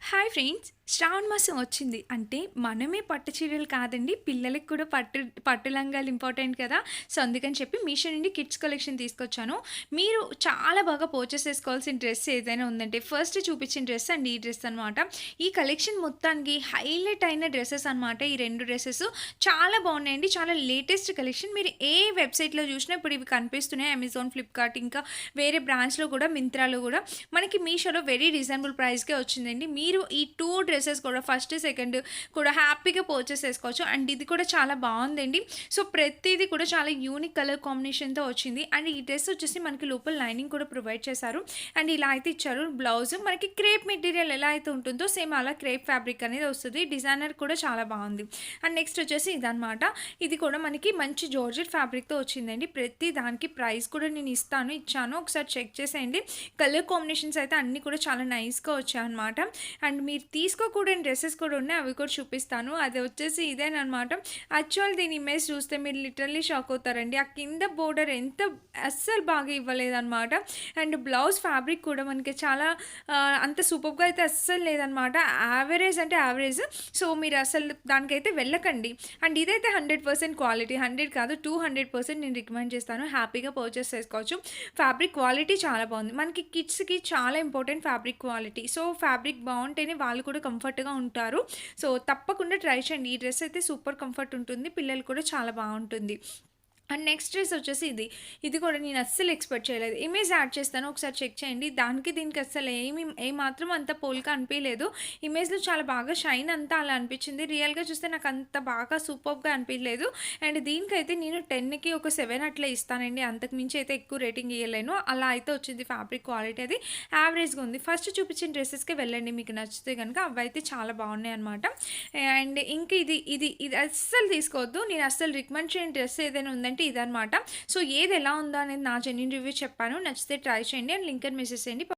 Hi friends! శ్రావణ మాసం వచ్చింది. అంటే మనమే పట్టు చీరలు కాదండి, పిల్లలకి కూడా పట్టు లంగాలు ఇంపార్టెంట్ కదా! సో, అందుకని చెప్పి మీషో నుండి కిడ్స్ కలెక్షన్ తీసుకొచ్చాను. మీరు చాలా బాగా పర్చేస్ చేసుకోవాల్సిన డ్రెస్ ఏదైనా ఉందంటే ఫస్ట్ చూపించిన డ్రెస్ అండ్ ఈ డ్రెస్ అనమాట. ఈ కలెక్షన్ మొత్తానికి హైలైట్ అయిన డ్రెసెస్ అనమాట. ఈ 2 డ్రెసెస్ చాలా బాగున్నాయండి. చాలా లేటెస్ట్ కలెక్షన్. మీరు ఏ వెబ్‌సైట్‌లో చూసినా ఇప్పుడు ఇవి కనిపిస్తున్నాయి. అమెజాన్, ఫ్లిప్‌కార్ట్ ఇంకా వేరే బ్రాండ్స్‌లో కూడా, మింత్రాలో కూడా మనకి మీషోలో వెరీ రీజనబుల్ ప్రైస్‌కే వచ్చిందండి. మీరు ఈ 2 డ్రెసెస్ కూడా ఫస్ట్, సెకండ్ కూడా హ్యాపీగా పర్చేస్ చేసుకోవచ్చు. అండ్ ఇది కూడా చాలా బావుందండి. సో, ప్రతీది కూడా చాలా యూనిక్ కలర్ కాంబినేషన్‌తో వచ్చింది. అండ్ ఈ డ్రెస్ వచ్చేసి మనకి లోపల లైనింగ్ కూడా ప్రొవైడ్ చేశారు. అండ్ ఇలా అయితే ఇచ్చారు. బ్లౌజ్ మనకి క్రేప్ మెటీరియల్ ఎలా అయితే ఉంటుందో సేమ్ అలా క్రేప్ ఫ్యాబ్రిక్ అనేది వస్తది. డిజైనర్ కూడా చాలా బావుంది. అండ్ నెక్స్ట్ వచ్చేసి ఇదనమాట. ఇది కూడా మనకి మంచి జార్జెట్ ఫ్యాబ్రిక్‌తో వచ్చిందండి. ప్రతి దానికి ప్రైస్ కూడా నేను ఇచ్చాను. ఒకసారి చెక్ చేసేయండి. కలర్ కాంబినేషన్స్ అయితే అన్నీ కూడా చాలా నైస్‌గా వచ్చాయన్నమాట. అండ్ మీరు తీసుకోకూడని డ్రెసెస్ కూడా ఉన్నాయి. అవి కూడా చూపిస్తాను. అది వచ్చేసి ఇదేననమాట. యాక్చువల్ దీని ఇమేజ్ చూస్తే మీరు లిటరల్లీ షాక్ అవుతారండి. ఆ కింద బోర్డర్ అస్సలు బాగా ఇవ్వలేదనమాట. అండ్ బ్లౌజ్ ఫ్యాబ్రిక్ కూడా మనకి చాలా అంత సూపర్‌గా అయితే అస్సలు లేదనమాట. యావరేజ్ అంటే యావరేజ్. సో, మీరు అసలు దానికైతే వెళ్ళకండి. అండ్ ఇదైతే 100% క్వాలిటీ. 100 కాదు 200% నేను రికమెండ్ చేస్తాను. హ్యాపీగా పర్చేస్ చేసుకోవచ్చు. ఫ్యాబ్రిక్ క్వాలిటీ చాలా బాగుంది. మనకి కిడ్స్‌కి చాలా important fabric quality. So, fabric బావుంటేనే వాళ్ళు కూడా కంఫర్ట్‌గా ఉంటారు. సో, తప్పకుండా ట్రై చేయండి. ఈ డ్రెస్ అయితే సూపర్ కంఫర్ట్ ఉంటుంది. పిల్లలు కూడా చాలా బావుంటుంది. అండ్ నెక్స్ట్ డ్రెస్ వచ్చేసి ఇది. ఇది కూడా నేను అస్సలు ఎక్స్‌పెక్ట్ చేయలేదు. ఇమేజ్ యాడ్ చేస్తాను. ఒకసారి చెక్ చేయండి. దానికి దీనికి అస్సలు ఏమాత్రం అంత పోలిక అనిపియలేదు. ఇమేజ్‌లో చాలా బాగా షైన్ అంతా అలా అనిపించింది. రియల్‌గా చూస్తే నాకు అంత బాగా సూపర్బ్‌గా అనిపియలేదు. అండ్ దీనికైతే నేను 10కి ఒక 7 అట్లా ఇస్తానండి. అంతకు మించి అయితే ఎక్కువ రేటింగ్ ఇయ్యలేను. అలా అయితే వచ్చింది ఫ్యాబ్రిక్ క్వాలిటీ అది యావరేజ్‌గా ఉంది. ఫస్ట్ చూపించిన డ్రెసెస్‌కే వెళ్ళండి మీకు నచ్చితే గనుక. అవైతే చాలా బాగున్నాయన్నమాట. అండ్ ఇంక ఇది అస్సలు తీసుకోవద్దు. నేను అస్సలు రికమెండ్ చేయని డ్రెస్ ఏదైనా ఉందంటే ఇదనమాట. సో, ఏది ఎలా ఉందో అనేది నా జెన్యూన్ రివ్యూ చెప్పాను. నచ్చితే ట్రై చేయండి. అండ్ లింక్ అని మెసేజ్ చేయండి.